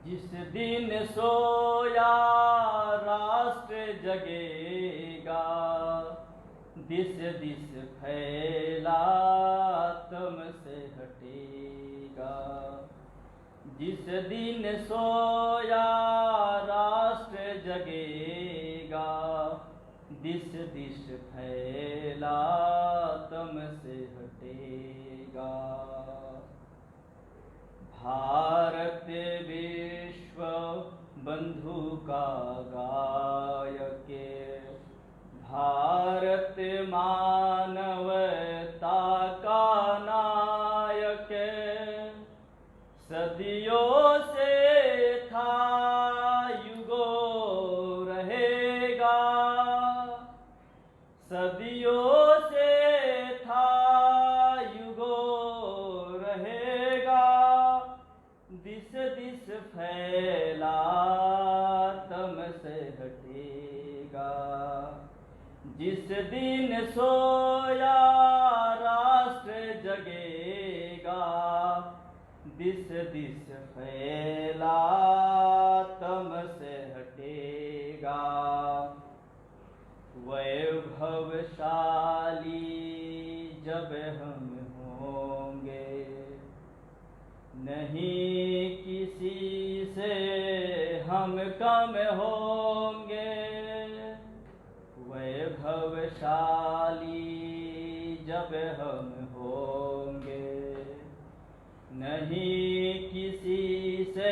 जिस दिन सोया राष्ट्र जगेगा, दिस दिस फैला तम से हटेगा। जिस दिन सोया राष्ट्र जगेगा, दिस दिस फैला तम से हटेगा। भारत विश्व बंधु का गायक, भारत मानवता का नायक, सदियों से था युगों रहेगा, सदियों से था युगों रहेगा। दिस दिस फैला तम से हटेगा। जिस दिन सोया राष्ट्र जगेगा, दिस दिस फैला तम से हटेगा। वैभवशाली जब हम होंगे, नहीं किसी से हम कम होंगे। वैभवशाली जब हम होंगे, नहीं किसी से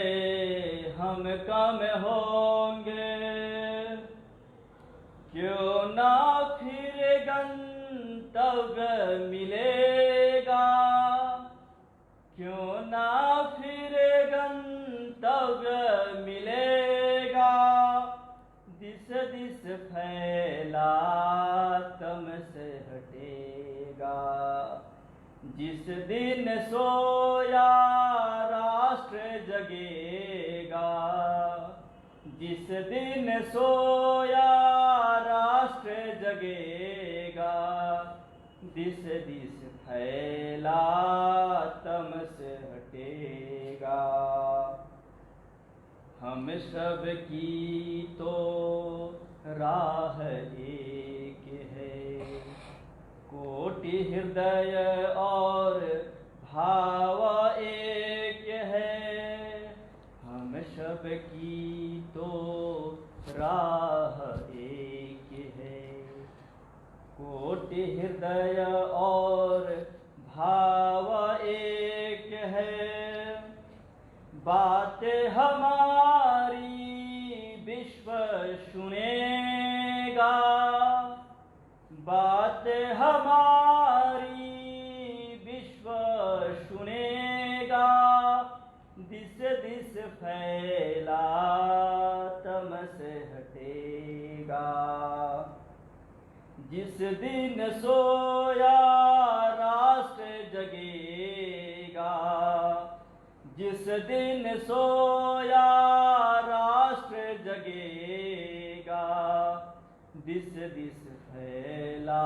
हम कम होंगे। क्यों ना फिर गंतव्य मिलेगा, क्यों ना फिर गंतव्य मिलेगा। दिस दिस फैला तम से हटेगा। जिस दिन सोया राष्ट्र जगेगा, जिस दिन सोया राष्ट्र जगेगा, दिस दिस फैला तम से हटेगा। हम सब की तो राह एक है, कोटि हृदय और भाव एक है। हम सब की तो राह एक है, कोटि हृदय और भाव एक है। बात हमारी विश्व सुनेगा, बात हमारी विश्व सुनेगा। दिस दिस फैला तम से हटेगा। जिस दिन सोया राष्ट्र जगेगा, जिस दिन सोया राष्ट्र जगेगा, दिस दिस फैला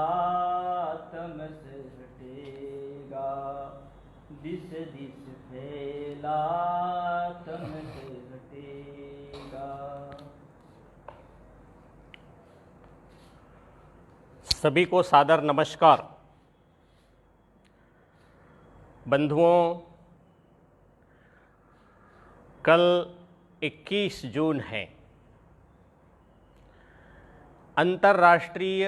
तम से हटेगा। दिस दिस फैला तम से हटेगा। सभी को सादर नमस्कार। बंधुओं, कल 21 जून है, अंतर्राष्ट्रीय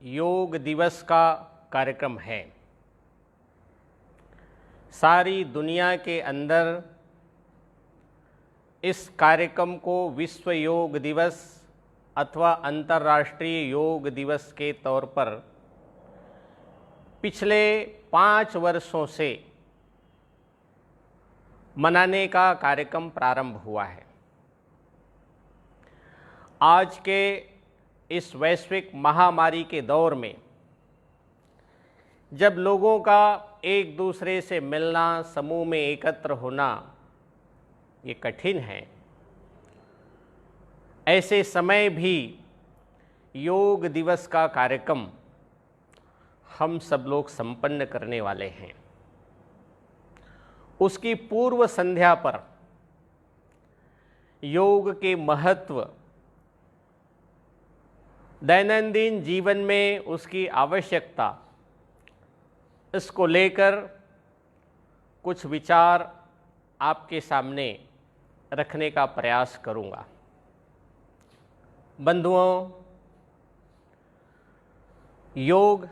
योग दिवस का कार्यक्रम है। सारी दुनिया के अंदर इस कार्यक्रम को विश्व योग दिवस अथवा अंतर्राष्ट्रीय योग दिवस के तौर पर पिछले 5 वर्षों से मनाने का कार्यक्रम प्रारंभ हुआ है। आज के इस वैश्विक महामारी के दौर में जब लोगों का एक दूसरे से मिलना, समूह में एकत्र होना ये कठिन है, ऐसे समय भी योग दिवस का कार्यक्रम हम सब लोग संपन्न करने वाले हैं। उसकी पूर्व संध्या पर योग के महत्व, दैनंदिन जीवन में उसकी आवश्यकता, इसको लेकर कुछ विचार आपके सामने रखने का प्रयास करूंगा। बंधुओं, योग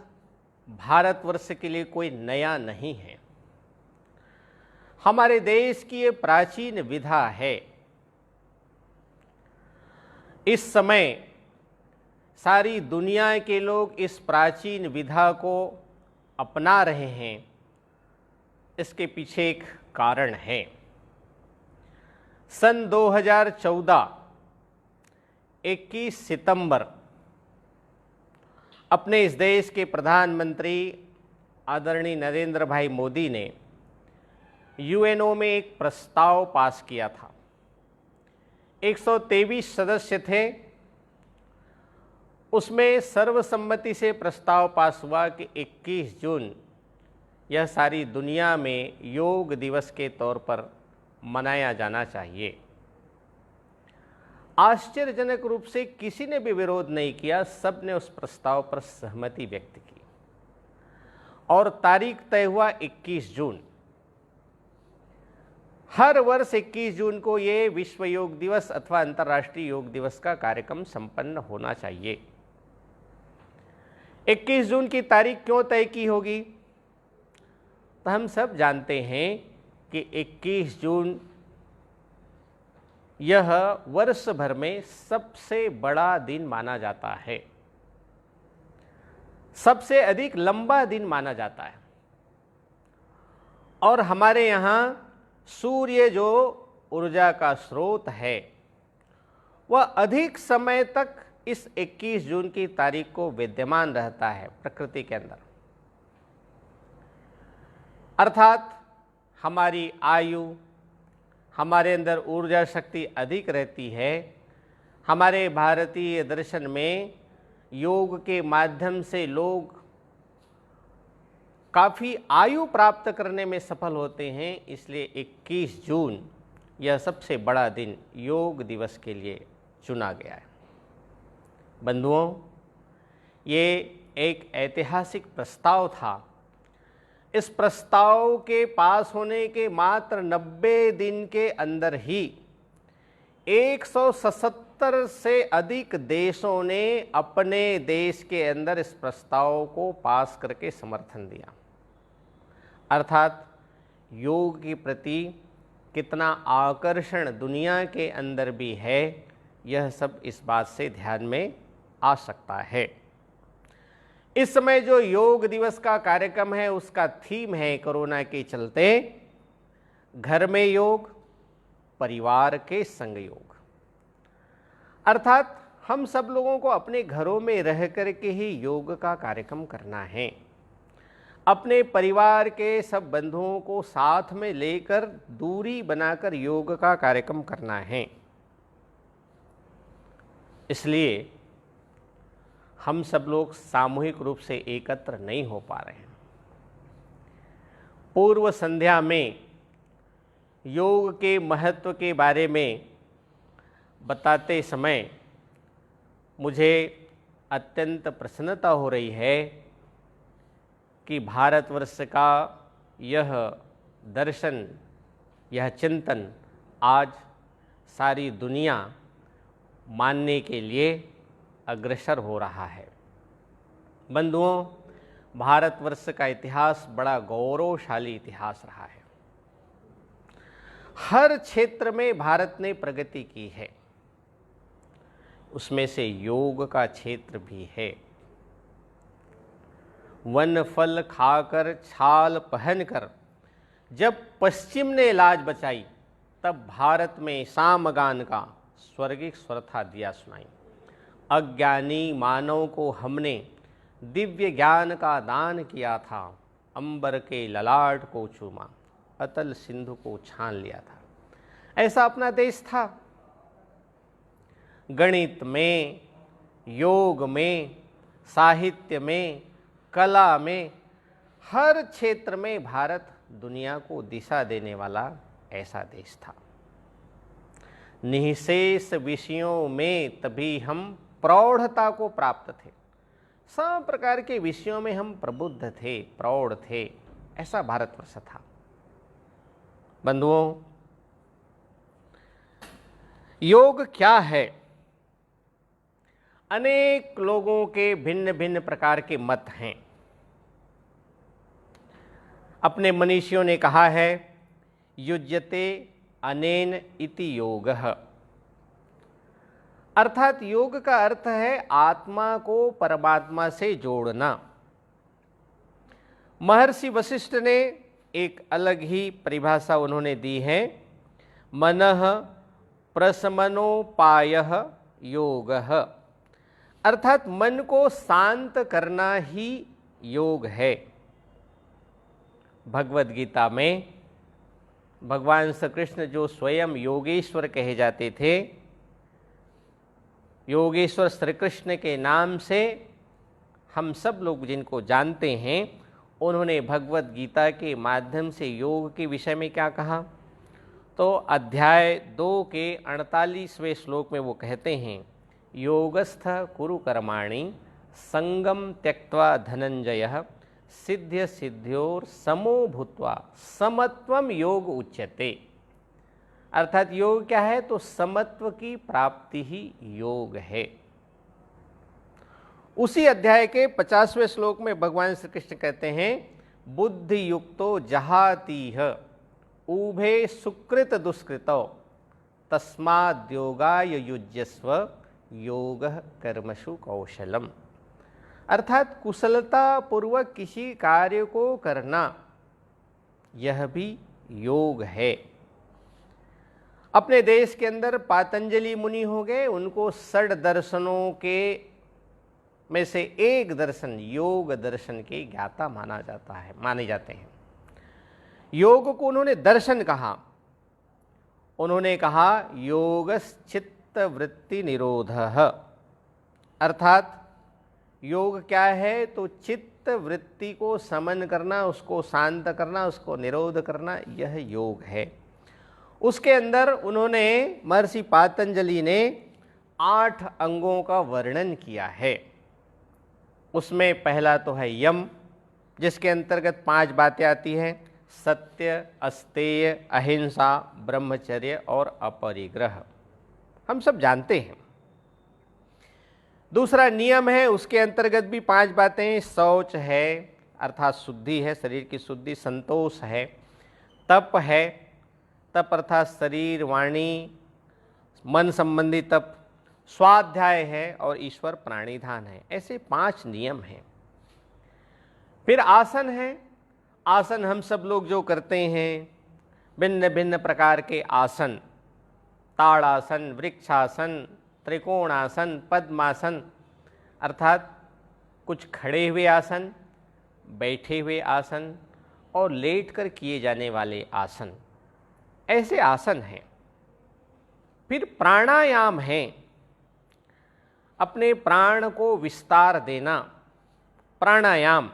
भारतवर्ष के लिए कोई नया नहीं है। हमारे देश की ये प्राचीन विधा है। इस समय सारी दुनिया के लोग इस प्राचीन विधा को अपना रहे हैं। इसके पीछे एक कारण है। सन 2014 21 सितंबर अपने इस देश के प्रधानमंत्री आदरणीय नरेंद्र भाई मोदी ने यूएनओ में एक प्रस्ताव पास किया था। 123 सदस्य थे। उसमें सर्वसम्मति से प्रस्ताव पास हुआ कि 21 जून यह सारी दुनिया में योग दिवस के तौर पर मनाया जाना चाहिए। आश्चर्यजनक रूप से किसी ने भी विरोध नहीं किया। सब ने उस प्रस्ताव पर सहमति व्यक्त की और तारीख तय हुआ 21 जून। हर वर्ष 21 जून को ये विश्व योग दिवस अथवा अंतर्राष्ट्रीय योग दिवस का कार्यक्रम संपन्न होना चाहिए। 21 जून की तारीख क्यों तय की होगी? तो हम सब जानते हैं कि 21 जून यह वर्ष भर में सबसे बड़ा दिन माना जाता है, सबसे अधिक लंबा दिन माना जाता है। और हमारे यहाँ सूर्य जो ऊर्जा का स्रोत है वह अधिक समय तक इस 21 जून की तारीख को विद्यमान रहता है प्रकृति के अंदर। अर्थात हमारी आयु, हमारे अंदर ऊर्जा शक्ति अधिक रहती है। हमारे भारतीय दर्शन में योग के माध्यम से लोग काफ़ी आयु प्राप्त करने में सफल होते हैं। इसलिए 21 जून यह सबसे बड़ा दिन योग दिवस के लिए चुना गया है। बंधुओं, ये एक ऐतिहासिक प्रस्ताव था। इस प्रस्ताव के पास होने के मात्र 90 दिन के अंदर ही 177 से अधिक देशों ने अपने देश के अंदर इस प्रस्ताव को पास करके समर्थन दिया। अर्थात योग के प्रति कितना आकर्षण दुनिया के अंदर भी है, यह सब इस बात से ध्यान में आ सकता है। इस समय जो योग दिवस का कार्यक्रम है उसका थीम है कोरोना के चलते घर में योग, परिवार के संग योग। अर्थात हम सब लोगों को अपने घरों में रह करके ही योग का कार्यक्रम करना है। अपने परिवार के सब बंधुओं को साथ में लेकर दूरी बनाकर योग का कार्यक्रम करना है। इसलिए हम सब लोग सामूहिक रूप से एकत्र नहीं हो पा रहे हैं। पूर्व संध्या में योग के महत्व के बारे में बताते समय मुझे अत्यंत प्रसन्नता हो रही है कि भारतवर्ष का यह दर्शन, यह चिंतन आज सारी दुनिया मानने के लिए अग्रसर हो रहा है। बंधुओं, भारतवर्ष का इतिहास बड़ा गौरवशाली इतिहास रहा है। हर क्षेत्र में भारत ने प्रगति की है, उसमें से योग का क्षेत्र भी है। वन फल खाकर छाल पहनकर जब पश्चिम ने लाज बचाई, तब भारत में सामगान का स्वर्गिक स्वर था दिया सुनाई। अज्ञानी मानव को हमने दिव्य ज्ञान का दान किया था। अंबर के ललाट को चूमा, अतल सिंधु को छान लिया था। ऐसा अपना देश था। गणित में, योग में, साहित्य में, कला में, हर क्षेत्र में भारत दुनिया को दिशा देने वाला ऐसा देश था। निःशेष विषयों में तभी हम प्रौढ़ता को प्राप्त थे। सब प्रकार के विषयों में हम प्रबुद्ध थे, प्रौढ़ थे, ऐसा भारतवर्ष था। बंधुओं, योग क्या है? अनेक लोगों के भिन्न भिन्न प्रकार के मत हैं। अपने मनीषियों ने कहा है, युज्यते अनेन इति योगः, अर्थात योग का अर्थ है आत्मा को परमात्मा से जोड़ना। महर्षि वशिष्ठ ने एक अलग ही परिभाषा उन्होंने दी है, मनः प्रशमनोपायः योगः, अर्थात मन को शांत करना ही योग है। भगवद गीता में भगवान श्री कृष्ण जो स्वयं योगेश्वर कहे जाते थे, योगेश्वर श्री कृष्ण के नाम से हम सब लोग जिनको जानते हैं, उन्होंने भगवद गीता के माध्यम से योग के विषय में क्या कहा? तो अध्याय 2 के 48वें श्लोक में वो कहते हैं, योगस्थ कुरु कर्माणि संगम त्यक्त्वा धनंजयः सिद्ध्य सिद्ध्योर समो भूत्वा समत्वम योग उच्यते। अर्थात योग क्या है? तो समत्व की प्राप्ति ही योग है। उसी अध्याय के 50वें श्लोक में भगवान श्री कृष्ण कहते हैं, बुद्धि युक्तो जहातीह उभे सुकृत दुष्कृतो तस्माद्योगाय युज्यस्व योगः कर्मसु कौशलम। अर्थात कुशलता पूर्वक किसी कार्य को करना, यह भी योग है। अपने देश के अंदर पातंजलि मुनि हो गए, उनको 6 दर्शनों के में से एक दर्शन योग दर्शन के ज्ञाता माना जाता है, माने जाते हैं। योग को उन्होंने दर्शन कहा। उन्होंने कहा योगश्चित्त वृत्ति निरोधः, अर्थात योग क्या है? तो चित्त वृत्ति को समन करना, उसको शांत करना, उसको निरोध करना, यह योग है। उसके अंदर उन्होंने महर्षि पातंजलि ने 8 अंगों का वर्णन किया है। उसमें पहला तो है यम, जिसके अंतर्गत 5 बातें आती हैं, सत्य, अस्तेय, अहिंसा, ब्रह्मचर्य और अपरिग्रह, हम सब जानते हैं। दूसरा नियम है, उसके अंतर्गत भी 5 बातें, शौच है अर्थात शुद्धि है, शरीर की शुद्धि, संतोष है, तप है, तप अर्थात शरीर वाणी मन संबंधी तप, स्वाध्याय है और ईश्वर प्राणिधान है। ऐसे 5 नियम हैं। फिर आसन है। आसन हम सब लोग जो करते हैं, भिन्न भिन्न प्रकार के आसन, ताड़ासन, वृक्षासन, त्रिकोणासन, पद्मासन, अर्थात कुछ खड़े हुए आसन, बैठे हुए आसन और लेटकर किए जाने वाले आसन, ऐसे आसन हैं। फिर प्राणायाम है, अपने प्राण को विस्तार देना, प्राणायाम।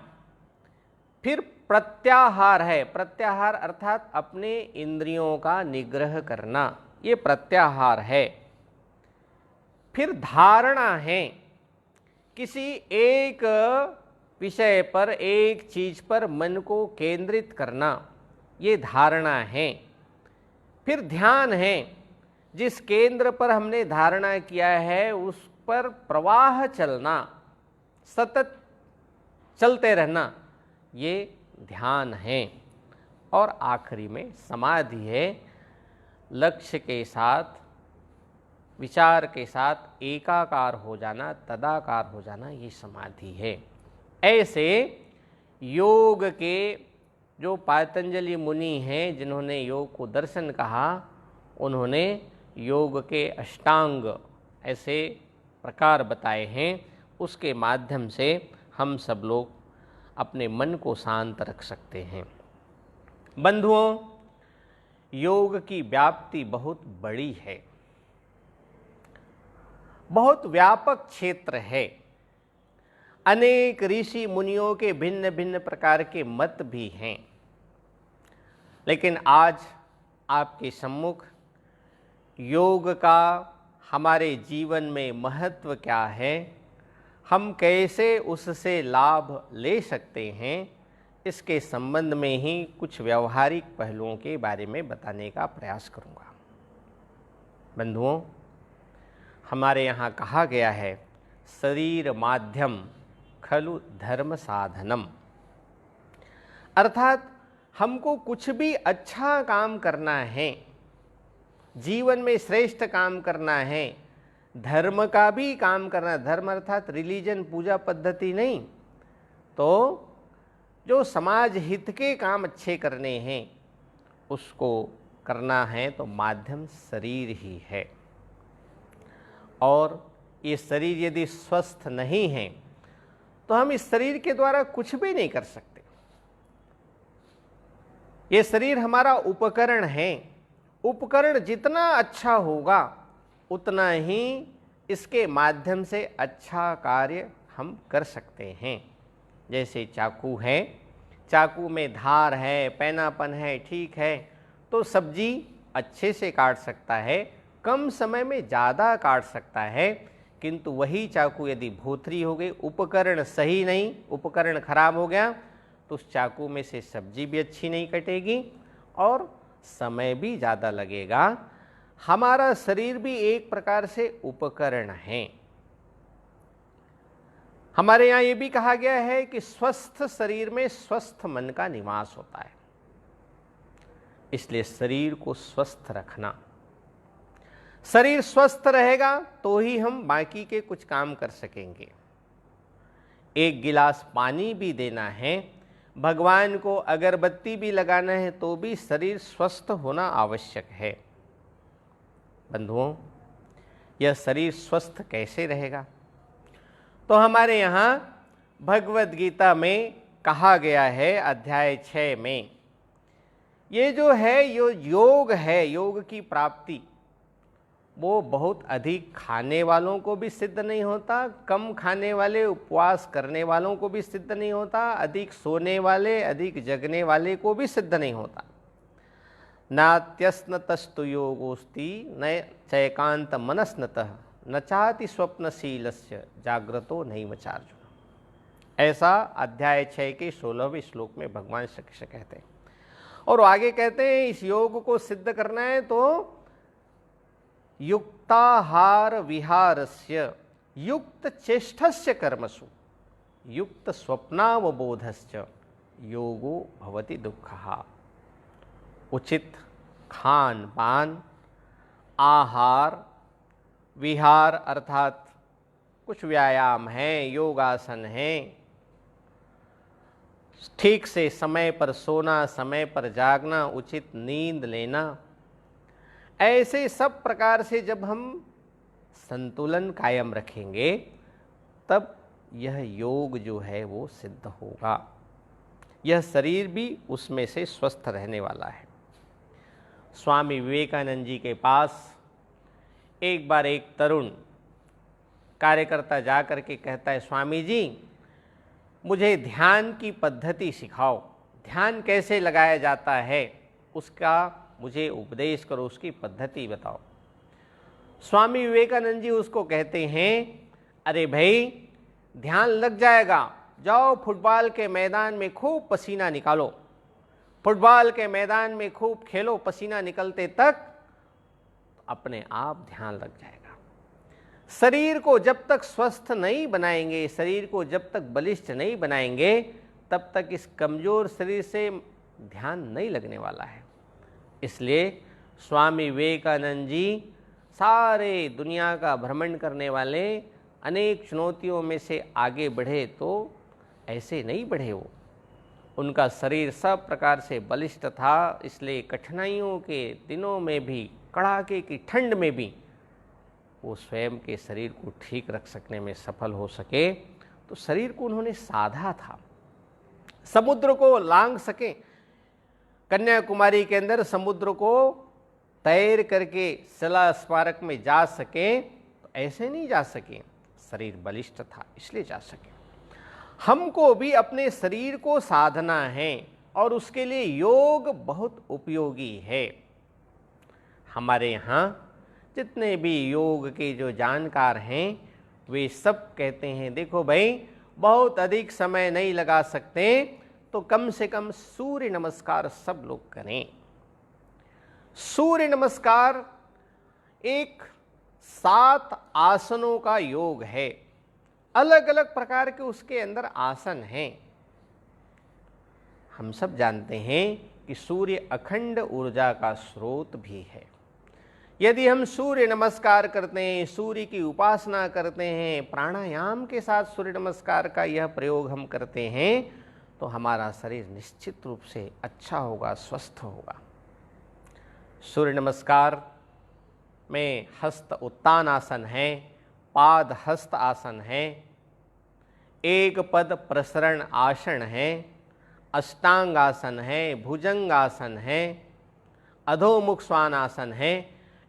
फिर प्रत्याहार है, प्रत्याहार अर्थात अपने इंद्रियों का निग्रह करना, ये प्रत्याहार है। फिर धारणा है, किसी एक विषय पर, एक चीज पर मन को केंद्रित करना, ये धारणा है। फिर ध्यान है, जिस केंद्र पर हमने धारणा किया है उस पर प्रवाह चलना, सतत चलते रहना, ये ध्यान है। और आखिरी में समाधि है, लक्ष्य के साथ, विचार के साथ एकाकार हो जाना, तदाकार हो जाना, ये समाधि है। ऐसे योग के जो पातंजलि मुनि हैं, जिन्होंने योग को दर्शन कहा, उन्होंने योग के अष्टांग ऐसे प्रकार बताए हैं। उसके माध्यम से हम सब लोग अपने मन को शांत रख सकते हैं। बंधुओं, योग की व्याप्ति बहुत बड़ी है, बहुत व्यापक क्षेत्र है। अनेक ऋषि मुनियों के भिन्न भिन्न प्रकार के मत भी हैं, लेकिन आज आपके सम्मुख योग का हमारे जीवन में महत्व क्या है, हम कैसे उससे लाभ ले सकते हैं, इसके संबंध में ही कुछ व्यवहारिक पहलुओं के बारे में बताने का प्रयास करूंगा। बंधुओं, हमारे यहाँ कहा गया है, शरीर माध्यम खलु धर्म साधनम, अर्थात हमको कुछ भी अच्छा काम करना है, जीवन में श्रेष्ठ काम करना है, धर्म का भी काम करना, धर्म अर्थात रिलीजन, पूजा पद्धति नहीं, तो जो समाज हित के काम अच्छे करने हैं उसको करना है, तो माध्यम शरीर ही है। और ये शरीर यदि स्वस्थ नहीं है तो हम इस शरीर के द्वारा कुछ भी नहीं कर सकते। ये शरीर हमारा उपकरण है, उपकरण जितना अच्छा होगा उतना ही इसके माध्यम से अच्छा कार्य हम कर सकते हैं। जैसे चाकू है, चाकू में धार है, पैनापन है, ठीक है, तो सब्जी अच्छे से काट सकता है, कम समय में ज़्यादा काट सकता है। किंतु वही चाकू यदि भोथरी हो गई, उपकरण सही नहीं, उपकरण खराब हो गया, तो उस चाकू में से सब्जी भी अच्छी नहीं कटेगी और समय भी ज़्यादा लगेगा। हमारा शरीर भी एक प्रकार से उपकरण है। हमारे यहाँ ये भी कहा गया है कि स्वस्थ शरीर में स्वस्थ मन का निवास होता है, इसलिए शरीर को स्वस्थ रखना। शरीर स्वस्थ रहेगा तो ही हम बाकी के कुछ काम कर सकेंगे। एक गिलास पानी भी देना है, भगवान को अगरबत्ती भी लगाना है, तो भी शरीर स्वस्थ होना आवश्यक है। बंधुओं, यह शरीर स्वस्थ कैसे रहेगा? तो हमारे यहाँ भगवद गीता में कहा गया है, अध्याय 6 में, ये जो है योग है, योग की प्राप्ति, वो बहुत अधिक खाने वालों को भी सिद्ध नहीं होता, कम खाने वाले उपवास करने वालों को भी सिद्ध नहीं होता, अधिक सोने वाले, अधिक जगने वाले को भी सिद्ध नहीं होता। नात्यस्नतस्तु योगोस्ति न चैकांत मनस्नतः न चाहति स्वप्नशीलस्य जाग्रतो नैवचार्जुन, ऐसा अध्याय 6 के 16वें श्लोक में भगवान श्री कृष्ण कहते हैं। और आगे कहते हैं, इस योग को सिद्ध करना है तो युक्ताहार विहारस्य युक्त चेष्टस्य कर्मसु युक्त स्वप्नावबोधस्य योगो भवति दुःखः। उचित खान पान, आहार, विहार अर्थात कुछ व्यायाम है, योगासन है, ठीक से समय पर सोना, समय पर जागना, उचित नींद लेना, ऐसे सब प्रकार से जब हम संतुलन कायम रखेंगे तब यह योग जो है वो सिद्ध होगा। यह शरीर भी उसमें से स्वस्थ रहने वाला है। स्वामी विवेकानंद जी के पास एक बार एक तरुण कार्यकर्ता जा कर के कहता है, स्वामी जी मुझे ध्यान की पद्धति सिखाओ, ध्यान कैसे लगाया जाता है उसका मुझे उपदेश करो, उसकी पद्धति बताओ। स्वामी विवेकानंद जी उसको कहते हैं, अरे भाई ध्यान लग जाएगा, जाओ फुटबॉल के मैदान में खूब पसीना निकालो, फुटबॉल के मैदान में खूब खेलो, पसीना निकलते तक अपने आप ध्यान लग जाएगा। शरीर को जब तक स्वस्थ नहीं बनाएंगे, शरीर को जब तक बलिष्ठ नहीं बनाएंगे, तब तक इस कमजोर शरीर से ध्यान नहीं लगने वाला है। इसलिए स्वामी विवेकानंद जी सारे दुनिया का भ्रमण करने वाले, अनेक चुनौतियों में से आगे बढ़े तो ऐसे नहीं बढ़े वो, उनका शरीर सब प्रकार से बलिष्ठ था, इसलिए कठिनाइयों के दिनों में भी, कड़ाके की ठंड में भी वो स्वयं के शरीर को ठीक रख सकने में सफल हो सके। तो शरीर को उन्होंने साधा था, समुद्र को लांघ सके, कन्याकुमारी के अंदर समुद्र को तैर करके शिला स्मारक में जा सके, तो ऐसे नहीं जा सके, शरीर बलिष्ठ था इसलिए जा सके। हमको भी अपने शरीर को साधना है और उसके लिए योग बहुत उपयोगी है। हमारे यहाँ जितने भी योग के जो जानकार हैं वे सब कहते हैं देखो भाई, बहुत अधिक समय नहीं लगा सकते तो कम से कम सूर्य नमस्कार सब लोग करें। सूर्य नमस्कार एक 7 आसनों का योग है। अलग अलग प्रकार के उसके अंदर आसन हैं। हम सब जानते हैं कि सूर्य अखंड ऊर्जा का स्रोत भी है। यदि हम सूर्य नमस्कार करते हैं, सूर्य की उपासना करते हैं, प्राणायाम के साथ सूर्य नमस्कार का यह प्रयोग हम करते हैं तो हमारा शरीर निश्चित रूप से अच्छा होगा, स्वस्थ होगा। सूर्य नमस्कार में हस्त उत्तान आसन है, पाद हस्त आसन है, एक पद प्रसरण आसन है, अष्टांग आसन है, भुजंग आसन है, अधोमुख स्वान आसन है।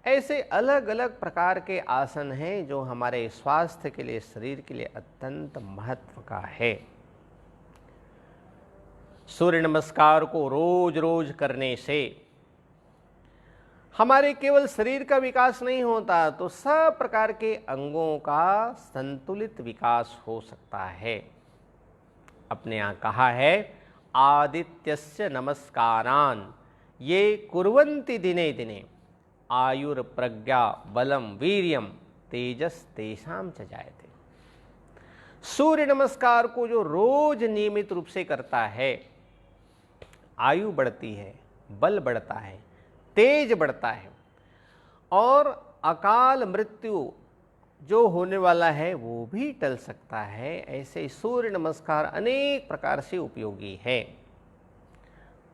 ऐसे अलग अलग प्रकार के आसन हैं जो हमारे स्वास्थ्य के लिए, शरीर के लिए अत्यंत महत्व का है। सूर्य नमस्कार को रोज रोज करने से हमारे केवल शरीर का विकास नहीं होता तो सब प्रकार के अंगों का संतुलित विकास हो सकता है। अपने यहाँ कहा है, आदित्यस्य नमस्कारान ये कुर्वन्ति दिने दिने आयुर प्रज्ञा बलम वीर्यम तेजस तेषाम च जायते। सूर्य नमस्कार को जो रोज नियमित रूप से करता है, आयु बढ़ती है, बल बढ़ता है, तेज बढ़ता है और अकाल मृत्यु जो होने वाला है वो भी टल सकता है। ऐसे सूर्य नमस्कार अनेक प्रकार से उपयोगी है।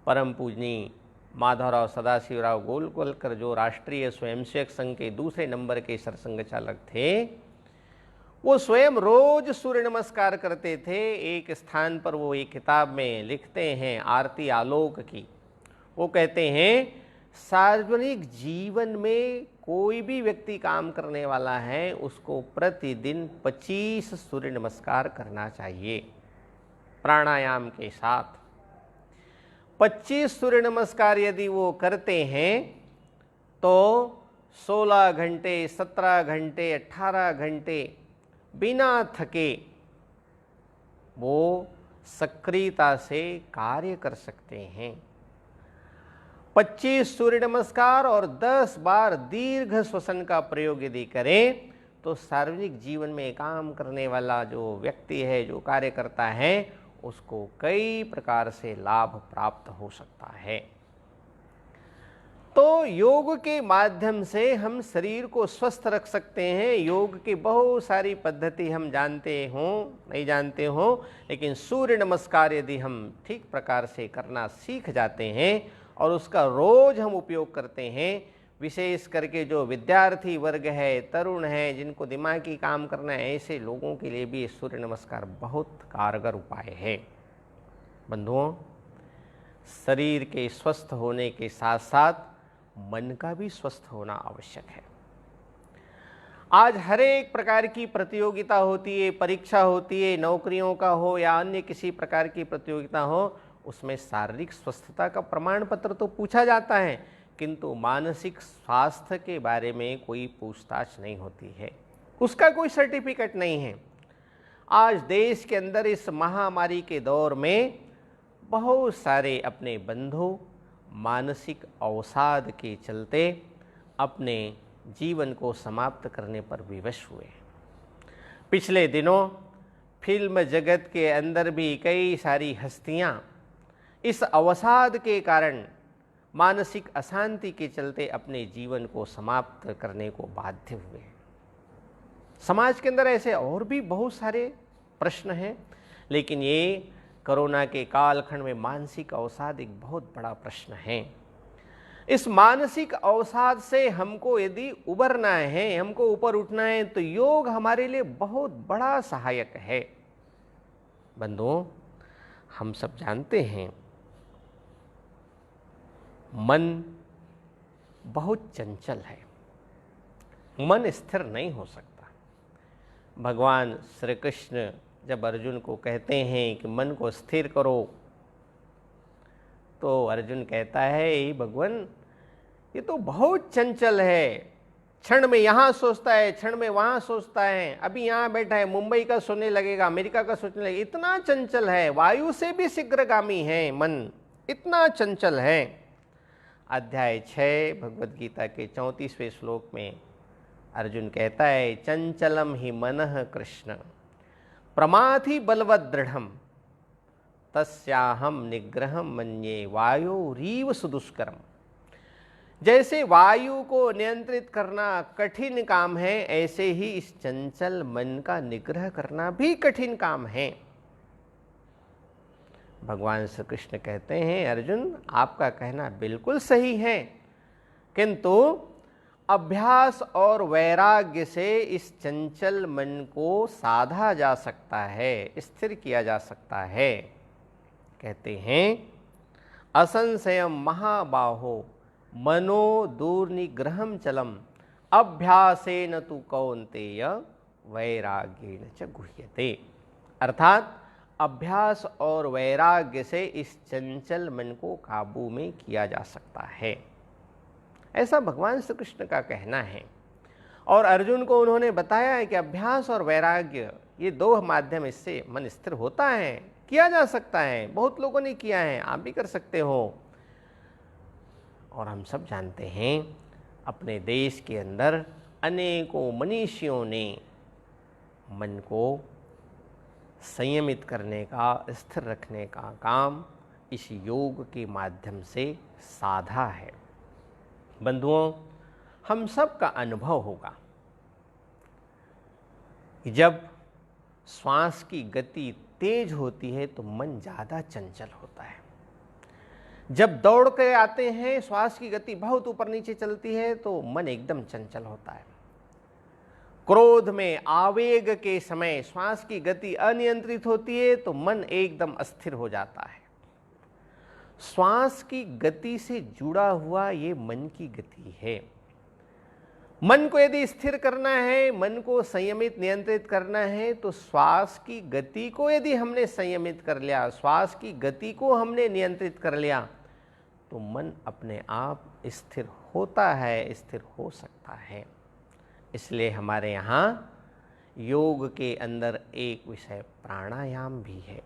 परम पूजनीय माधवराव सदाशिवराव गोलवलकर जो राष्ट्रीय स्वयंसेवक संघ के दूसरे नंबर के सरसंघ चालक थे, वो स्वयं रोज सूर्य नमस्कार करते थे। एक स्थान पर वो एक किताब में लिखते हैं आरती आलोक की, वो कहते हैं सार्वजनिक जीवन में कोई भी व्यक्ति काम करने वाला है उसको प्रतिदिन 25 सूर्य नमस्कार करना चाहिए प्राणायाम के साथ। 25 सूर्य नमस्कार यदि वो करते हैं तो 16 घंटे, 17 घंटे, 18 घंटे बिना थके वो सक्रियता से कार्य कर सकते हैं। 25 सूर्य नमस्कार और 10 बार दीर्घ श्वसन का प्रयोग यदि करें तो सार्वजनिक जीवन में काम करने वाला जो व्यक्ति है, जो कार्य करता है, उसको कई प्रकार से लाभ प्राप्त हो सकता है। तो योग के माध्यम से हम शरीर को स्वस्थ रख सकते हैं। योग की बहुत सारी पद्धति हम जानते हो, नहीं जानते हो, लेकिन सूर्य नमस्कार यदि हम ठीक प्रकार से करना सीख जाते हैं और उसका रोज हम उपयोग करते हैं, विशेष करके जो विद्यार्थी वर्ग है, तरुण है, जिनको दिमागी काम करना है, ऐसे लोगों के लिए भी सूर्य नमस्कार बहुत कारगर उपाय है। बंधुओं, शरीर के स्वस्थ होने के साथ साथ मन का भी स्वस्थ होना आवश्यक है। आज हर एक प्रकार की प्रतियोगिता होती है, परीक्षा होती है, नौकरियों का हो या अन्य किसी प्रकार की प्रतियोगिता हो, उसमें शारीरिक स्वस्थता का प्रमाण पत्र तो पूछा जाता है, किंतु मानसिक स्वास्थ्य के बारे में कोई पूछताछ नहीं होती है, उसका कोई सर्टिफिकेट नहीं है। आज देश के अंदर इस महामारी के दौर में बहुत सारे अपने बंधु मानसिक अवसाद के चलते अपने जीवन को समाप्त करने पर विवश हुए। पिछले दिनों फिल्म जगत के अंदर भी कई सारी हस्तियां इस अवसाद के कारण, मानसिक अशांति के चलते अपने जीवन को समाप्त करने को बाध्य हुए। समाज के अंदर ऐसे और भी बहुत सारे प्रश्न हैं, लेकिन ये कोरोना के कालखंड में मानसिक अवसाद एक बहुत बड़ा प्रश्न है। इस मानसिक अवसाद से हमको यदि उबरना है, हमको ऊपर उठना है, तो योग हमारे लिए बहुत बड़ा सहायक है। बंधुओं, हम सब जानते हैं मन बहुत चंचल है, मन स्थिर नहीं हो सकता। भगवान श्री कृष्ण जब अर्जुन को कहते हैं कि मन को स्थिर करो, तो अर्जुन कहता है, भगवान ये तो बहुत चंचल है, क्षण में यहाँ सोचता है, क्षण में वहाँ सोचता है, अभी यहाँ बैठा है, मुंबई का सोचने लगेगा, अमेरिका का सोचने लगेगा। इतना चंचल है, वायु से भी शीघ्रगामी है मन, इतना चंचल है। अध्याय 6 भगवद गीता के 34वें श्लोक में अर्जुन कहता है, चंचलम ही मनः कृष्ण प्रमाथि बलवद दृढ़म तस्याहम निग्रहम मन्ये वायोरीव सुदुष्करम। जैसे वायु को नियंत्रित करना कठिन काम है, ऐसे ही इस चंचल मन का निग्रह करना भी कठिन काम है। भगवान श्री कृष्ण कहते हैं, अर्जुन आपका कहना बिल्कुल सही है, किंतु अभ्यास और वैराग्य से इस चंचल मन को साधा जा सकता है, स्थिर किया जा सकता है। कहते हैं, असंशयम महाबाहो मनो दुर्निग्रहम चलम अभ्यासेन तु कौन्तेय वैराग्येन च गुह्यते। अर्थात अभ्यास और वैराग्य से इस चंचल मन को काबू में किया जा सकता है, ऐसा भगवान श्री कृष्ण का कहना है। और अर्जुन को उन्होंने बताया है कि अभ्यास और वैराग्य ये दो माध्यम, इससे मन स्थिर होता है, किया जा सकता है। बहुत लोगों ने किया है, आप भी कर सकते हो। और हम सब जानते हैं, अपने देश के अंदर अनेकों मनीषियों ने मन को संयमित करने का, स्थिर रखने का काम इस योग के माध्यम से साधा है। बंधुओं, हम सब का अनुभव होगा कि जब श्वास की गति तेज होती है तो मन ज़्यादा चंचल होता है। जब दौड़ के आते हैं, श्वास की गति बहुत ऊपर नीचे चलती है तो मन एकदम चंचल होता है। क्रोध में, आवेग के समय श्वास की गति अनियंत्रित होती है तो मन एकदम अस्थिर हो जाता है। श्वास की गति से जुड़ा हुआ ये मन की गति है। मन को यदि स्थिर करना है, मन को संयमित नियंत्रित करना है, तो श्वास की गति को यदि हमने संयमित कर लिया, श्वास की गति को हमने नियंत्रित कर लिया, तो मन अपने आप स्थिर होता है, स्थिर हो सकता है। इसलिए हमारे यहाँ योग के अंदर एक विषय प्राणायाम भी है।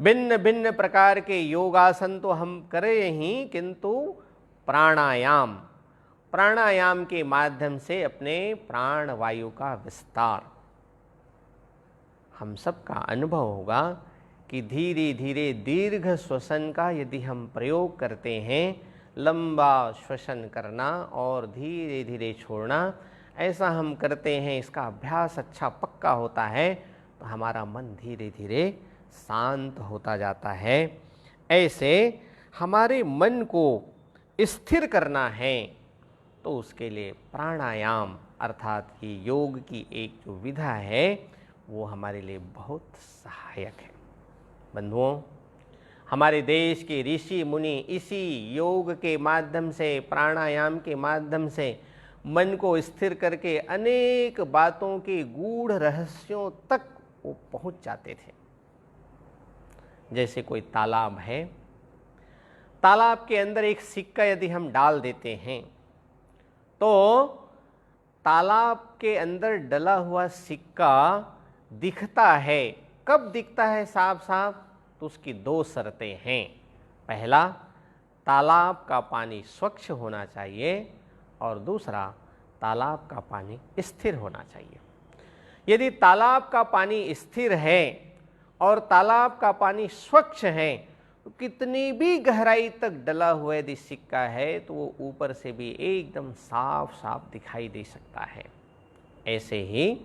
भिन्न भिन्न प्रकार के योगासन तो हम करें ही, किंतु प्राणायाम के माध्यम से अपने प्राण वायु का विस्तार, हम सबका अनुभव होगा कि धीरे धीरे दीर्घ श्वसन का यदि हम प्रयोग करते हैं, लंबा श्वसन करना और धीरे धीरे छोड़ना, ऐसा हम करते हैं, इसका अभ्यास अच्छा पक्का होता है, तो हमारा मन धीरे धीरे शांत होता जाता है। ऐसे हमारे मन को स्थिर करना है तो उसके लिए प्राणायाम अर्थात ये योग की एक जो विधा है वो हमारे लिए बहुत सहायक है। बंधुओं, हमारे देश के ऋषि मुनि इसी योग के माध्यम से, प्राणायाम के माध्यम से मन को स्थिर करके अनेक बातों के गूढ़ रहस्यों तक वो पहुंच जाते थे। जैसे कोई तालाब है, तालाब के अंदर एक सिक्का यदि हम डाल देते हैं तो तालाब के अंदर डला हुआ सिक्का दिखता है। कब दिखता है साफ साफ? तो उसकी दो शर्तें हैं। पहला, तालाब का पानी स्वच्छ होना चाहिए और दूसरा, तालाब का पानी स्थिर होना चाहिए। यदि तालाब का पानी स्थिर है और तालाब का पानी स्वच्छ है तो कितनी भी गहराई तक डला हुआ यदि सिक्का है तो वो ऊपर से भी एकदम साफ साफ दिखाई दे सकता है। ऐसे ही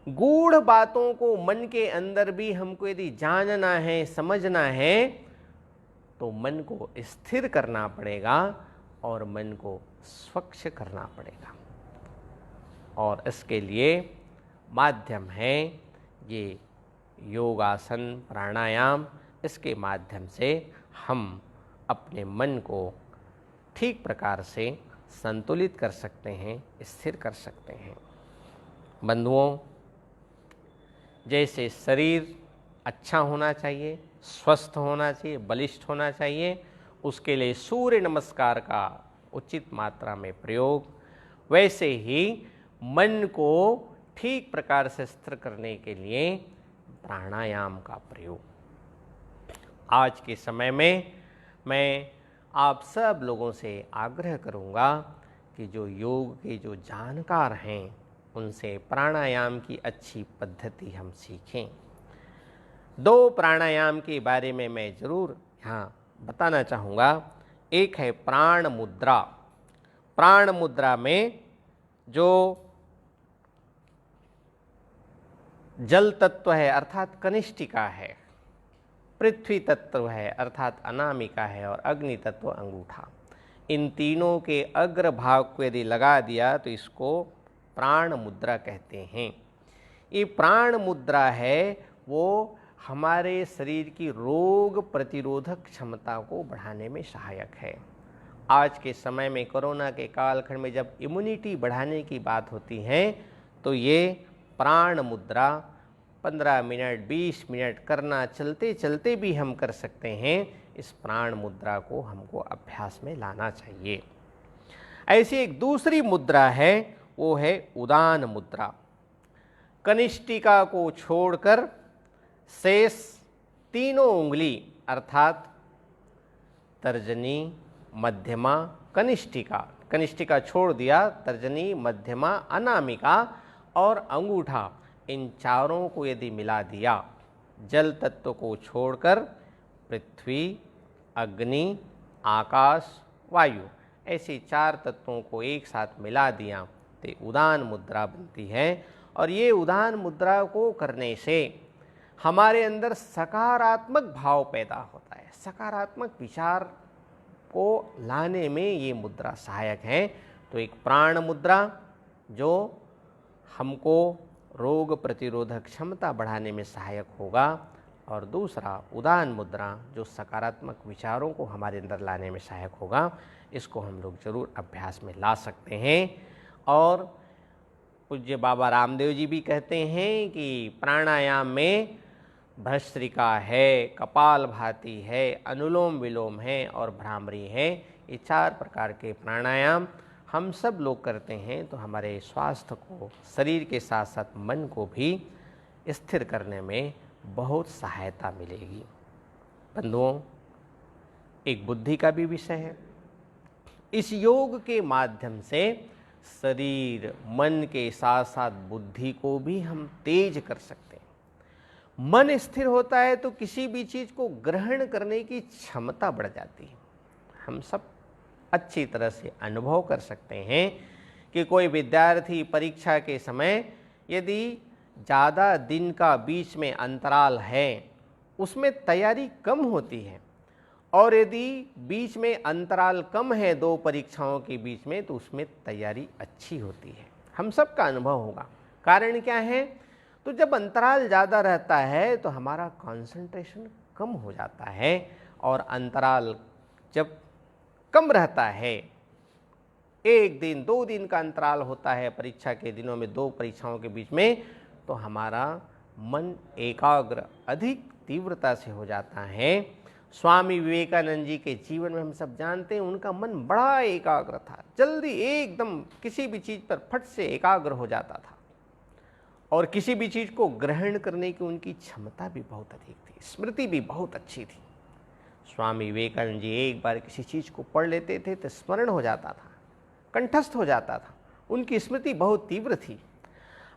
गूढ़ बातों को मन के अंदर भी हमको यदि जानना है, समझना है, तो मन को स्थिर करना पड़ेगा और मन को स्वच्छ करना पड़ेगा। और इसके लिए माध्यम है ये योगासन, प्राणायाम। इसके माध्यम से हम अपने मन को ठीक प्रकार से संतुलित कर सकते हैं, स्थिर कर सकते हैं। बंधुओं, जैसे शरीर अच्छा होना चाहिए, स्वस्थ होना चाहिए, बलिष्ठ होना चाहिए, उसके लिए सूर्य नमस्कार का उचित मात्रा में प्रयोग, वैसे ही मन को ठीक प्रकार से स्थिर करने के लिए प्राणायाम का प्रयोग। आज के समय में मैं आप सब लोगों से आग्रह करूंगा कि जो योग के जो जानकार हैं उनसे प्राणायाम की अच्छी पद्धति हम सीखें। 2 प्राणायाम के बारे में मैं ज़रूर यहाँ बताना चाहूँगा। एक है प्राण मुद्रा। प्राण मुद्रा में जो जल तत्व है अर्थात कनिष्ठिका है, पृथ्वी तत्व है अर्थात अनामिका है, और अग्नि तत्व अंगूठा, इन तीनों के अग्रभाग को यदि लगा दिया तो इसको प्राण मुद्रा कहते हैं। ये प्राण मुद्रा है वो हमारे शरीर की रोग प्रतिरोधक क्षमता को बढ़ाने में सहायक है। आज के समय में कोरोना के कालखंड में जब इम्यूनिटी बढ़ाने की बात होती है तो ये प्राण मुद्रा 15 मिनट 20 मिनट करना, चलते चलते भी हम कर सकते हैं। इस प्राण मुद्रा को हमको अभ्यास में लाना चाहिए। ऐसी एक दूसरी मुद्रा है, वो है उदान मुद्रा। कनिष्ठिका को छोड़कर शेष तीनों उंगली अर्थात तर्जनी, मध्यमा, कनिष्ठिका, कनिष्ठिका छोड़ दिया, तर्जनी, मध्यमा, अनामिका और अंगूठा, इन चारों को यदि मिला दिया, जल तत्व को छोड़कर पृथ्वी, अग्नि, आकाश, वायु, ऐसे 4 तत्वों को एक साथ मिला दिया तो उदान मुद्रा बनती है। और ये उदान मुद्रा को करने से हमारे अंदर सकारात्मक भाव पैदा होता है, सकारात्मक विचार को लाने में ये मुद्रा सहायक है। तो एक प्राण मुद्रा जो हमको रोग प्रतिरोधक क्षमता बढ़ाने में सहायक होगा, और दूसरा उदान मुद्रा जो सकारात्मक विचारों को हमारे अंदर लाने में सहायक होगा। इसको हम लोग जरूर अभ्यास में ला सकते हैं। और पूज्य बाबा रामदेव जी भी कहते हैं कि प्राणायाम में भस्त्रिका है, कपालभाति है, अनुलोम विलोम है और भ्रामरी है। ये 4 प्रकार के प्राणायाम हम सब लोग करते हैं तो हमारे स्वास्थ्य को, शरीर के साथ साथ मन को भी स्थिर करने में बहुत सहायता मिलेगी। बंधुओं, एक बुद्धि का भी विषय है। इस योग के माध्यम से शरीर, मन के साथ साथ बुद्धि को भी हम तेज कर सकते हैं। मन स्थिर होता है तो किसी भी चीज़ को ग्रहण करने की क्षमता बढ़ जाती है। हम सब अच्छी तरह से अनुभव कर सकते हैं कि कोई विद्यार्थी परीक्षा के समय यदि ज़्यादा दिन का बीच में अंतराल है उसमें तैयारी कम होती है, और यदि बीच में अंतराल कम है 2 परीक्षाओं के बीच में तो उसमें तैयारी अच्छी होती है। हम सब का अनुभव होगा। कारण क्या है? तो जब अंतराल ज़्यादा रहता है तो हमारा कंसंट्रेशन कम हो जाता है, और अंतराल जब कम रहता है, 1 दिन 2 दिन का अंतराल होता है परीक्षा के दिनों में 2 परीक्षाओं के बीच में, तो हमारा मन एकाग्र अधिक तीव्रता से हो जाता है। स्वामी विवेकानंद जी के जीवन में हम सब जानते हैं उनका मन बड़ा एकाग्र था, जल्दी एकदम किसी भी चीज़ पर फट से एकाग्र हो जाता था, और किसी भी चीज़ को ग्रहण करने की उनकी क्षमता भी बहुत अधिक थी, स्मृति भी बहुत अच्छी थी। स्वामी विवेकानंद जी एक बार किसी चीज़ को पढ़ लेते थे तो स्मरण हो जाता था, कंठस्थ हो जाता था, उनकी स्मृति बहुत तीव्र थी।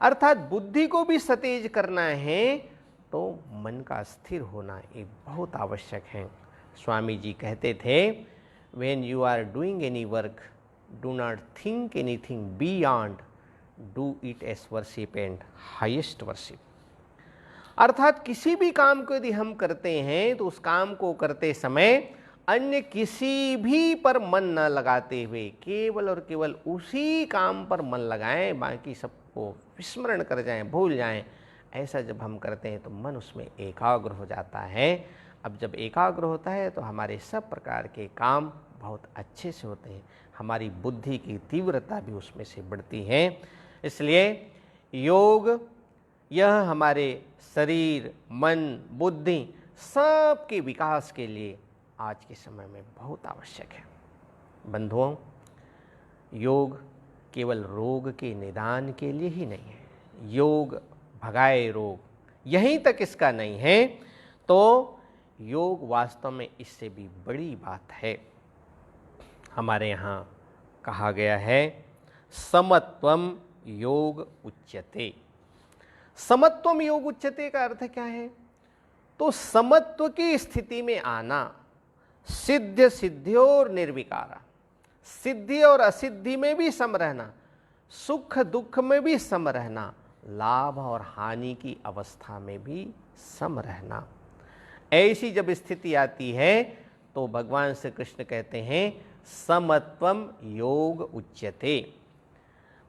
अर्थात बुद्धि को भी सतेज करना है तो मन का स्थिर होना एक बहुत आवश्यक है। स्वामी जी कहते थे, when you are doing any work do not think anything beyond, do it as worship and highest worship. अर्थात किसी भी काम को यदि हम करते हैं तो उस काम को करते समय अन्य किसी भी पर मन न लगाते हुए केवल और केवल उसी काम पर मन लगाएं, बाकी सबको विस्मरण कर जाएं, भूल जाएं। ऐसा जब हम करते हैं तो मन उसमें एकाग्र हो जाता है। अब जब एकाग्र होता है तो हमारे सब प्रकार के काम बहुत अच्छे से होते हैं, हमारी बुद्धि की तीव्रता भी उसमें से बढ़ती है। इसलिए योग यह हमारे शरीर, मन, बुद्धि सब के विकास के लिए आज के समय में बहुत आवश्यक है। बंधुओं, योग केवल रोग के निदान के लिए ही नहीं है, योग भगाए रोग, यहीं तक इसका नहीं है, तो योग वास्तव में इससे भी बड़ी बात है। हमारे यहाँ कहा गया है समत्वम योग उच्यते। समत्वम योग उच्यते का अर्थ क्या है? तो समत्व की स्थिति में आना, सिद्ध सिद्धियोर निर्विकारा, सिद्धि और असिद्धि में भी सम रहना, सुख दुख में भी सम रहना, लाभ और हानि की अवस्था में भी सम रहना, ऐसी जब स्थिति आती है तो भगवान श्री कृष्ण कहते हैं समत्वम योग उच्यते।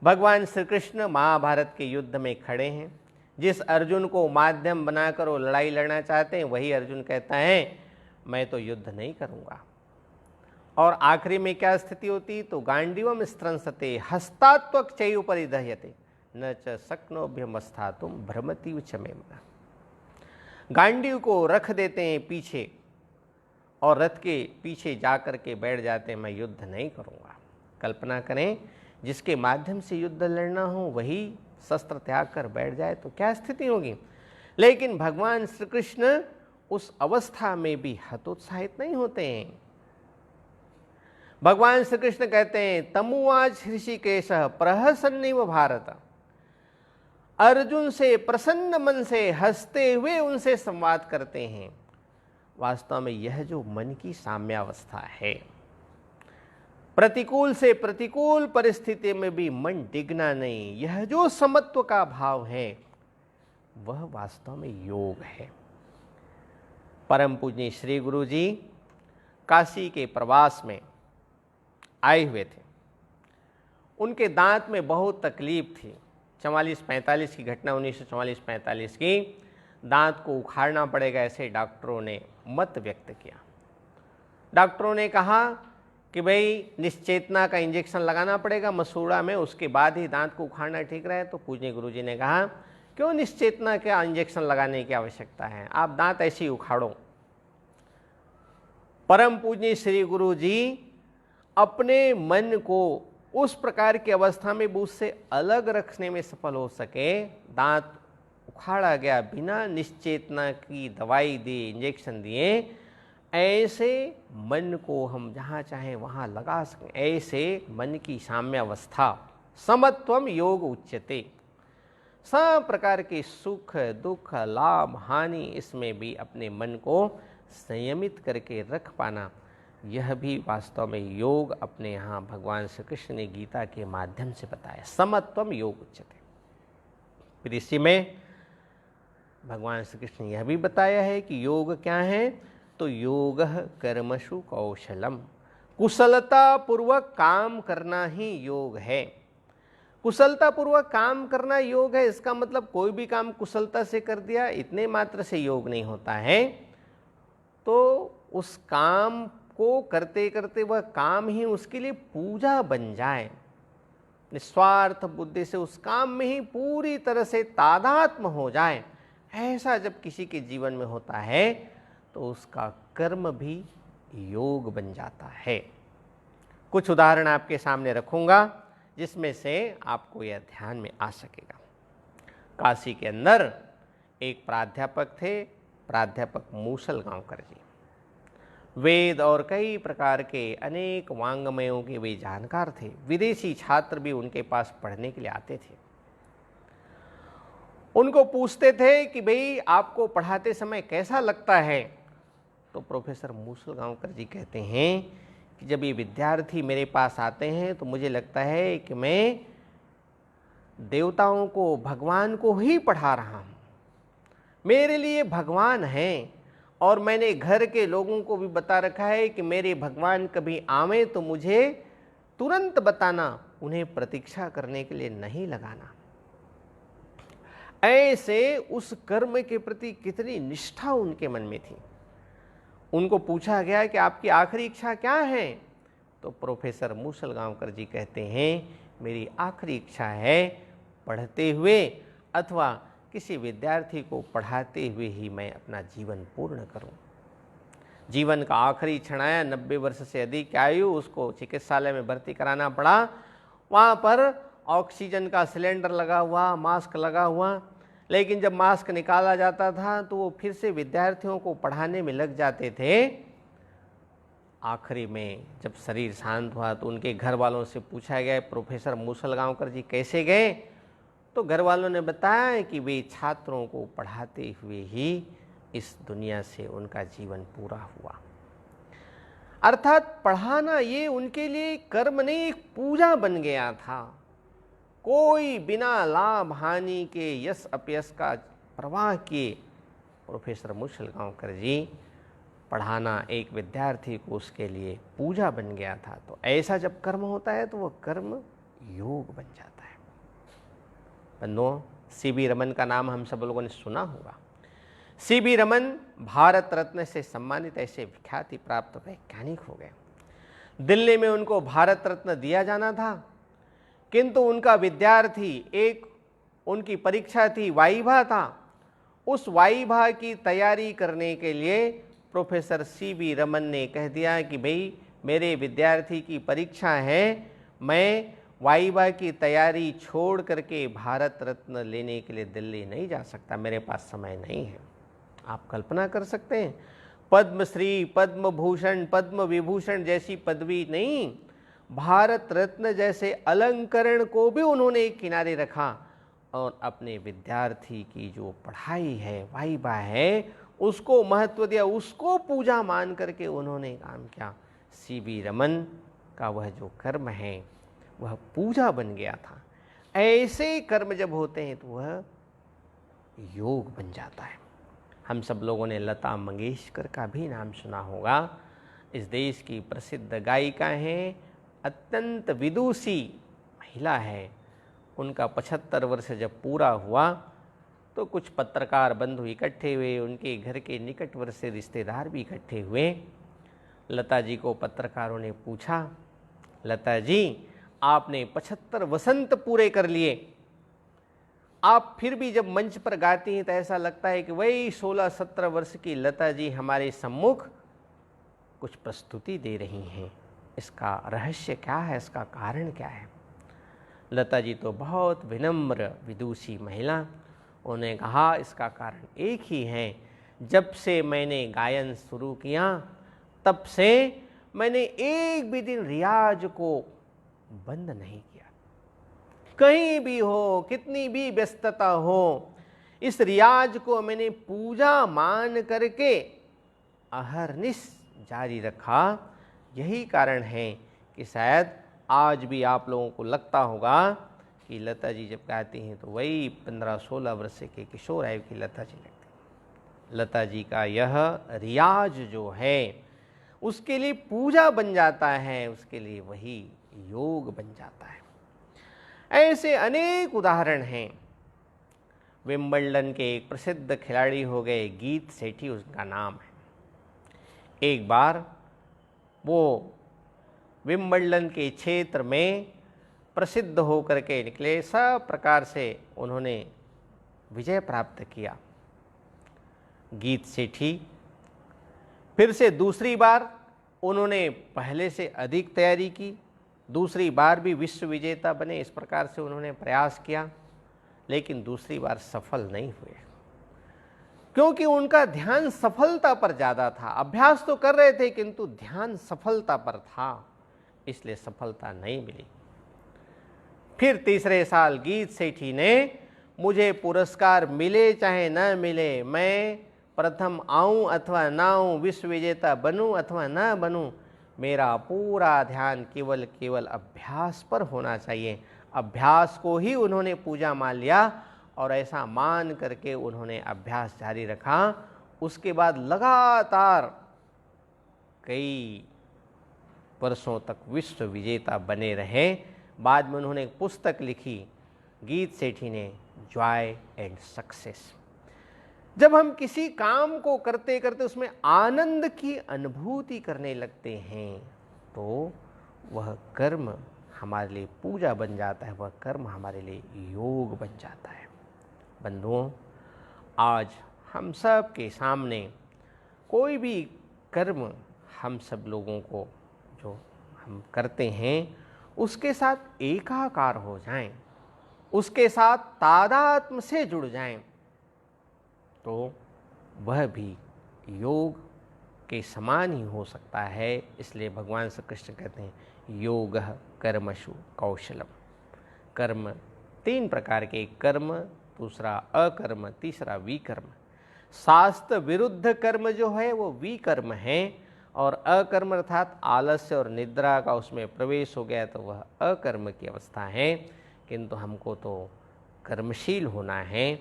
भगवान श्री कृष्ण महाभारत के युद्ध में खड़े हैं, जिस अर्जुन को माध्यम बनाकर वो लड़ाई लड़ना चाहते हैं वही अर्जुन कहता है मैं तो युद्ध नहीं करूंगा। और आखिरी में क्या स्थिति होती? तो गांडीवम स्त्रंसते हस्तात्वक चैव परिदह्यते न च शक्नोभ्यमस्थातुम भ्रमति च मे मनः। गांडीव को रख देते हैं पीछे और रथ के पीछे जाकर के बैठ जाते हैं, मैं युद्ध नहीं करूंगा। कल्पना करें जिसके माध्यम से युद्ध लड़ना हो वही शस्त्र त्याग कर बैठ जाए तो क्या स्थिति होगी। लेकिन भगवान श्री कृष्ण उस अवस्था में भी हतोत्साहित नहीं होते हैं। भगवान श्री कृष्ण कहते हैं तमुवाच ऋषिकेश प्रहसन्निव भारत, अर्जुन से प्रसन्न मन से हंसते हुए उनसे संवाद करते हैं। वास्तव में यह जो मन की साम्यावस्था है, प्रतिकूल से प्रतिकूल परिस्थिति में भी मन डिगना नहीं, यह जो समत्व का भाव है वह वास्तव में योग है। परम पूज्य श्री गुरु जी काशी के प्रवास में आए हुए थे। उनके दांत में बहुत तकलीफ थी। 44-45 की घटना, 1944-45 की, दांत को उखाड़ना पड़ेगा ऐसे डॉक्टरों ने मत व्यक्त किया। डॉक्टरों ने कहा कि भाई निश्चेतना का इंजेक्शन लगाना पड़ेगा मसूड़ा में, उसके बाद ही दांत को उखाड़ना ठीक रहे। तो पूज्य गुरु जी ने कहा क्यों निश्चेतना का इंजेक्शन लगाने की आवश्यकता है, आप दांत ऐसे ही उखाड़ो। परम पूज्य श्री गुरु जी अपने मन को उस प्रकार की अवस्था में उससे अलग रखने में सफल हो सके। दांत उखाड़ा गया, बिना निश्चेतना की दवाई दी, इंजेक्शन दिए, ऐसे मन को हम जहाँ चाहें वहाँ लगा सकें, ऐसे मन की साम्यावस्था समत्वम योग उच्यते। सब प्रकार के सुख दुख लाभ हानि इसमें भी अपने मन को संयमित करके रख पाना, यह भी वास्तव में योग अपने यहाँ भगवान श्री कृष्ण ने गीता के माध्यम से बताया। समत्वम योग उच्यते। फिर इसी में भगवान श्री कृष्ण ने यह भी बताया है कि योग क्या है? तो योग कर्मसु कौशलम, कुशलता पूर्वक काम करना ही योग है। कुशलता पूर्वक काम करना योग है, इसका मतलब कोई भी काम कुशलता से कर दिया इतने मात्र से योग नहीं होता है। तो उस काम को करते करते वह काम ही उसके लिए पूजा बन जाए, निस्वार्थ बुद्धि से उस काम में ही पूरी तरह से तादात्म्य हो जाए, ऐसा जब किसी के जीवन में होता है तो उसका कर्म भी योग बन जाता है। कुछ उदाहरण आपके सामने रखूंगा जिसमें से आपको यह ध्यान में आ सकेगा। काशी के अंदर एक प्राध्यापक थे, प्राध्यापक मूसल गांवकर जी। वेद और कई प्रकार के अनेक वांग्मयों के वे जानकार थे। विदेशी छात्र भी उनके पास पढ़ने के लिए आते थे। उनको पूछते थे कि भाई आपको पढ़ाते समय कैसा लगता है? तो प्रोफेसर मूसल गांवकर जी कहते हैं कि जब ये विद्यार्थी मेरे पास आते हैं तो मुझे लगता है कि मैं देवताओं को, भगवान को ही पढ़ा रहा हूँ। मेरे लिए भगवान हैं और मैंने घर के लोगों को भी बता रखा है कि मेरे भगवान कभी आवे तो मुझे तुरंत बताना, उन्हें प्रतीक्षा करने के लिए नहीं लगाना। ऐसे उस कर्म के प्रति कितनी निष्ठा उनके मन में थी। उनको पूछा गया कि आपकी आखिरी इच्छा क्या है? तो प्रोफेसर मूसल गांवकर जी कहते हैं मेरी आखिरी इच्छा है पढ़ते हुए अथवा किसी विद्यार्थी को पढ़ाते हुए ही मैं अपना जीवन पूर्ण करूं। जीवन का आखिरी क्षण आया, 90 वर्ष से अधिक आयु, उसको चिकित्सालय में भर्ती कराना पड़ा वहाँ पर ऑक्सीजन का सिलेंडर लगा हुआ, मास्क लगा हुआ, लेकिन जब मास्क निकाला जाता था तो वो फिर से विद्यार्थियों को पढ़ाने में लग जाते थे। आखिरी में जब शरीर शांत हुआ तो उनके घर वालों से पूछा गया, प्रोफेसर मूसलगांवकर जी कैसे गए? तो घर वालों ने बताया कि वे छात्रों को पढ़ाते हुए ही इस दुनिया से उनका जीवन पूरा हुआ। अर्थात पढ़ाना ये उनके लिए कर्म नहीं, एक पूजा बन गया था। कोई बिना लाभ हानि के, यश अपयश का परवाह किए प्रोफेसर मूसलगांवकर जी पढ़ाना एक विद्यार्थी को उसके लिए पूजा बन गया था। तो ऐसा जब कर्म होता है तो वह कर्म योग बन जाता है। बंधुओं, सीवी रमन का नाम हम सब लोगों ने सुना होगा। सीवी रमन भारत रत्न से सम्मानित ऐसे ख्याति प्राप्त वैज्ञानिक हो गए। दिल्ली में उनको भारत रत्न दिया जाना था, किंतु उनका विद्यार्थी, एक उनकी परीक्षा थी, वाइवा था। उस वाइवा की तैयारी करने के लिए प्रोफेसर सीवी रमन ने कह दिया कि भाई मेरे विद्यार्थी की परीक्षा है, मैं वाइवा की तैयारी छोड़ करके भारत रत्न लेने के लिए दिल्ली नहीं जा सकता, मेरे पास समय नहीं है। आप कल्पना कर सकते हैं, पद्मश्री, पद्म भूषण, पद्म विभूषण जैसी पदवी नहीं, भारत रत्न जैसे अलंकरण को भी उन्होंने एक किनारे रखा और अपने विद्यार्थी की जो पढ़ाई है, वाइवा है, उसको महत्व दिया, उसको पूजा मान करके उन्होंने काम किया। सीवी रमन का वह जो कर्म है वह पूजा बन गया था। ऐसे कर्म जब होते हैं तो वह योग बन जाता है। हम सब लोगों ने लता मंगेशकर का भी नाम सुना होगा। इस देश की प्रसिद्ध गायिका हैं, अत्यंत विदुषी महिला है। उनका 75 वर्ष जब पूरा हुआ तो कुछ पत्रकार बंधु इकट्ठे हुए, उनके घर के निकटवर्ती रिश्तेदार भी इकट्ठे हुए। लता जी को पत्रकारों ने पूछा, लता जी आपने 75 वसंत पूरे कर लिए, आप फिर भी जब मंच पर गाती हैं तो ऐसा लगता है कि वही 16-17 वर्ष की लता जी हमारे सम्मुख कुछ प्रस्तुति दे रही हैं। इसका रहस्य क्या है, इसका कारण क्या है? लता जी तो बहुत विनम्र विदुषी महिला, उन्होंने कहा इसका कारण एक ही है, जब से मैंने गायन शुरू किया तब से मैंने एक भी दिन रियाज को बंद नहीं किया। कहीं भी हो, कितनी भी व्यस्तता हो, इस रियाज को मैंने पूजा मान करके अहरनिश जारी रखा। यही कारण है कि शायद आज भी आप लोगों को लगता होगा कि लता जी जब गाती हैं तो वही 15-16 वर्ष के किशोर आयु की लता जी लगती हैं। लता जी का यह रियाज जो है उसके लिए पूजा बन जाता है, उसके लिए वही योग बन जाता है। ऐसे अनेक उदाहरण हैं। विंबलडन के एक प्रसिद्ध खिलाड़ी हो गए गीत सेठी, उसका नाम है। एक बार वो विंबलडन के क्षेत्र में प्रसिद्ध होकर के निकले, सब प्रकार से उन्होंने विजय प्राप्त किया। गीत सेठी फिर से दूसरी बार उन्होंने पहले से अधिक तैयारी की, दूसरी बार भी विश्व विजेता बने। इस प्रकार से उन्होंने प्रयास किया, लेकिन दूसरी बार सफल नहीं हुए, क्योंकि उनका ध्यान सफलता पर ज़्यादा था। अभ्यास तो कर रहे थे किंतु ध्यान सफलता पर था, इसलिए सफलता नहीं मिली। फिर तीसरे साल गीत सेठी ने, मुझे पुरस्कार मिले चाहे न मिले, मैं प्रथम आऊं अथवा ना आऊं, विश्व विजेता बनूं अथवा न बनूं, मेरा पूरा ध्यान केवल केवल अभ्यास पर होना चाहिए। अभ्यास को ही उन्होंने पूजा मान लिया और ऐसा मान करके उन्होंने अभ्यास जारी रखा। उसके बाद लगातार कई वर्षों तक विश्व विजेता बने रहे। बाद में उन्होंने एक पुस्तक लिखी, गीत सेठी ने, जॉय एंड सक्सेस। जब हम किसी काम को करते करते उसमें आनंद की अनुभूति करने लगते हैं तो वह कर्म हमारे लिए पूजा बन जाता है, वह कर्म हमारे लिए योग बन जाता है। बंधुओं, आज हम सब के सामने कोई भी कर्म हम सब लोगों को जो हम करते हैं उसके साथ एकाकार हो जाएं, उसके साथ तादात्म्य से जुड़ जाएं, तो वह भी योग के समान ही हो सकता है। इसलिए भगवान श्री कृष्ण कहते हैं योगः कर्मसु कौशलम। कर्म 3 प्रकार के, कर्म, दूसरा अकर्म, तीसरा विकर्म। शास्त्र विरुद्ध कर्म जो है वो विकर्म है, और अकर्म अर्थात आलस्य और निद्रा का उसमें प्रवेश हो गया तो वह अकर्म की अवस्था है। किंतु हमको तो कर्मशील होना है,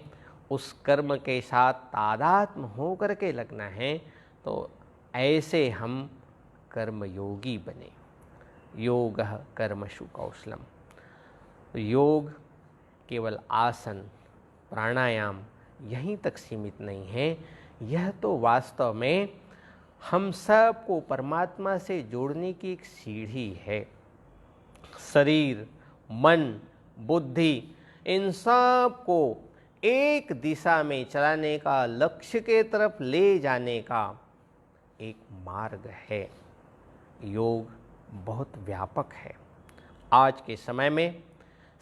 उस कर्म के साथ तादात्म्य होकर के लगना है, तो ऐसे हम कर्मयोगी बने। योगः कर्मसु कौशलम। तो योग केवल आसन प्राणायाम यहीं तक सीमित नहीं है, यह तो वास्तव में हम सबको परमात्मा से जोड़ने की एक सीढ़ी है। शरीर, मन, बुद्धि, इन सब को एक दिशा में चलाने का, लक्ष्य के तरफ ले जाने का एक मार्ग है। योग बहुत व्यापक है। आज के समय में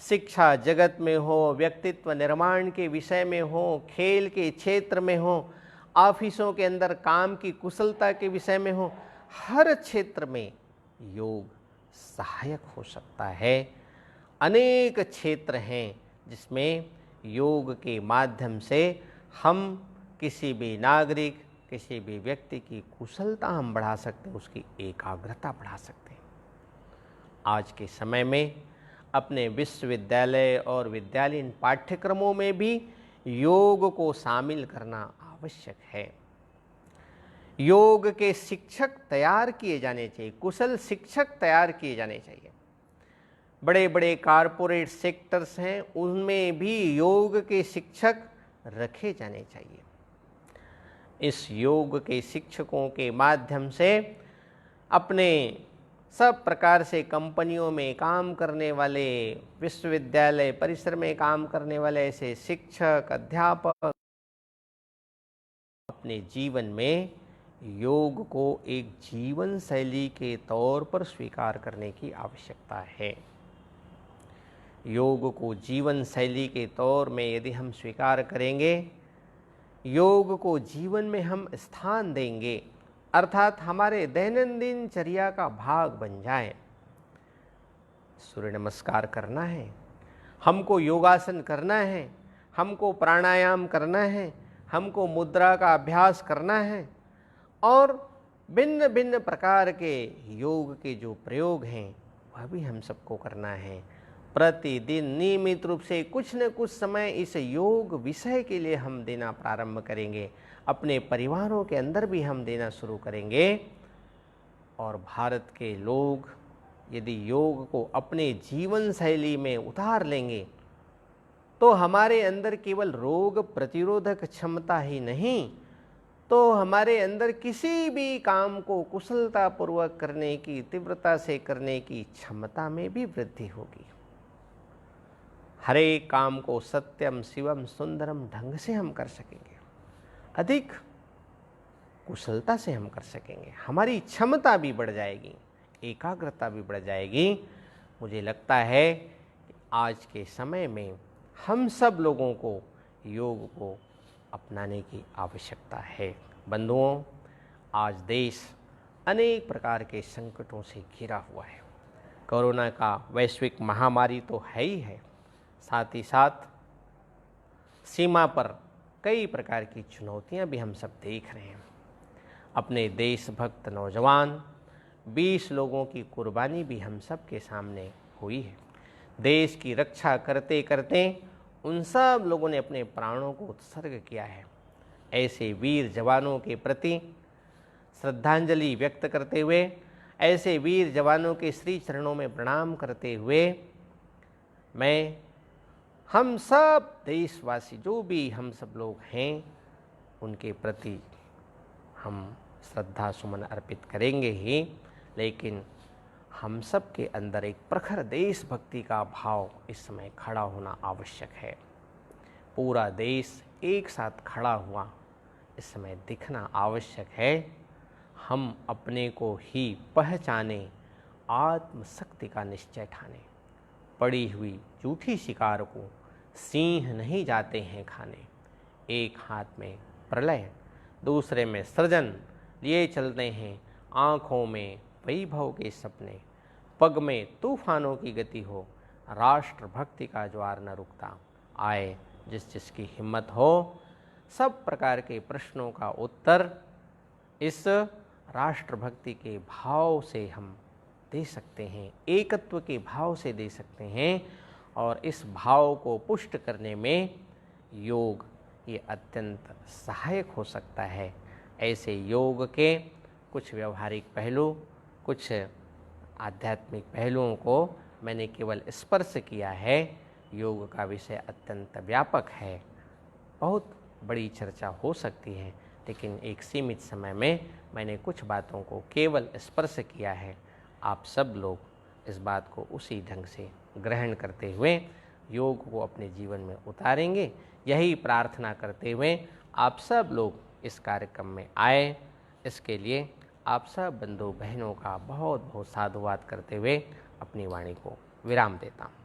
शिक्षा जगत में हो, व्यक्तित्व निर्माण के विषय में हो, खेल के क्षेत्र में हो, ऑफिसों के अंदर काम की कुशलता के विषय में हो, हर क्षेत्र में योग सहायक हो सकता है। अनेक क्षेत्र हैं जिसमें योग के माध्यम से हम किसी भी नागरिक, किसी भी व्यक्ति की कुशलता हम बढ़ा सकते हैं, उसकी एकाग्रता बढ़ा सकते हैं। आज के समय में अपने विश्वविद्यालय और विद्यालयीन पाठ्यक्रमों में भी योग को शामिल करना आवश्यक है। योग के शिक्षक तैयार किए जाने चाहिए, कुशल शिक्षक तैयार किए जाने चाहिए। बड़े बड़े कारपोरेट सेक्टर्स हैं, उनमें भी योग के शिक्षक रखे जाने चाहिए। इस योग के शिक्षकों के माध्यम से अपने सब प्रकार से कंपनियों में काम करने वाले, विश्वविद्यालय परिसर में काम करने वाले ऐसे शिक्षक, अध्यापक अपने जीवन में योग को एक जीवन शैली के तौर पर स्वीकार करने की आवश्यकता है। योग को जीवन शैली के तौर में यदि हम स्वीकार करेंगे, योग को जीवन में हम स्थान देंगे, अर्थात हमारे दैनंदिन चर्या का भाग बन जाए। सूर्य नमस्कार करना है, हमको योगासन करना है, हमको प्राणायाम करना है, हमको मुद्रा का अभ्यास करना है, और भिन्न भिन्न प्रकार के योग के जो प्रयोग हैं वह भी हम सबको करना है। प्रतिदिन नियमित रूप से कुछ न कुछ समय इस योग विषय के लिए हम देना प्रारंभ करेंगे। अपने परिवारों के अंदर भी हम देना शुरू करेंगे, और भारत के लोग यदि योग को अपने जीवन शैली में उतार लेंगे तो हमारे अंदर केवल रोग प्रतिरोधक क्षमता ही नहीं, तो हमारे अंदर किसी भी काम को कुशलतापूर्वक करने की, तीव्रता से करने की क्षमता में भी वृद्धि होगी। हर एक काम को सत्यम शिवम सुंदरम ढंग से हम कर सकेंगे, अधिक कुशलता से हम कर सकेंगे, हमारी क्षमता भी बढ़ जाएगी, एकाग्रता भी बढ़ जाएगी। मुझे लगता है कि आज के समय में हम सब लोगों को योग को अपनाने की आवश्यकता है। बंधुओं, आज देश अनेक प्रकार के संकटों से घिरा हुआ है। कोरोना का वैश्विक महामारी तो है ही है, साथ ही साथ सीमा पर कई प्रकार की चुनौतियां भी हम सब देख रहे हैं। अपने देशभक्त नौजवान 20 लोगों की कुर्बानी भी हम सब के सामने हुई है। देश की रक्षा करते करते उन सब लोगों ने अपने प्राणों को उत्सर्ग किया है। ऐसे वीर जवानों के प्रति श्रद्धांजलि व्यक्त करते हुए, ऐसे वीर जवानों के श्री चरणों में प्रणाम करते हुए, मैं हम सब देशवासी जो भी हम सब लोग हैं उनके प्रति हम श्रद्धा सुमन अर्पित करेंगे ही, लेकिन हम सब के अंदर एक प्रखर देशभक्ति का भाव इस समय खड़ा होना आवश्यक है। पूरा देश एक साथ खड़ा हुआ इस समय दिखना आवश्यक है। हम अपने को ही पहचाने आत्मशक्ति का निश्चय ठाने। पड़ी हुई झूठी शिकार को सिंह नहीं जाते हैं खाने। एक हाथ में प्रलय दूसरे में सृजन लिए चलते हैं, आँखों में वैभव के सपने। पग में तूफानों की गति हो, राष्ट्र भक्ति का ज्वार न रुकता। आए जिस जिसकी हिम्मत हो, सब प्रकार के प्रश्नों का उत्तर इस राष्ट्रभक्ति के भाव से हम दे सकते हैं, एकत्व के भाव से दे सकते हैं। और इस भाव को पुष्ट करने में योग ये अत्यंत सहायक हो सकता है। ऐसे योग के कुछ व्यवहारिक पहलू, कुछ आध्यात्मिक पहलुओं को मैंने केवल स्पर्श किया है। योग का विषय अत्यंत व्यापक है, बहुत बड़ी चर्चा हो सकती है, लेकिन एक सीमित समय में मैंने कुछ बातों को केवल स्पर्श किया है। आप सब लोग इस बात को उसी ढंग से ग्रहण करते हुए योग को अपने जीवन में उतारेंगे, यही प्रार्थना करते हुए आप सब लोग इस कार्यक्रम में आए। इसके लिए आप सब बंधु बहनों का बहुत बहुत साधुवाद करते हुए अपनी वाणी को विराम देता हूँ।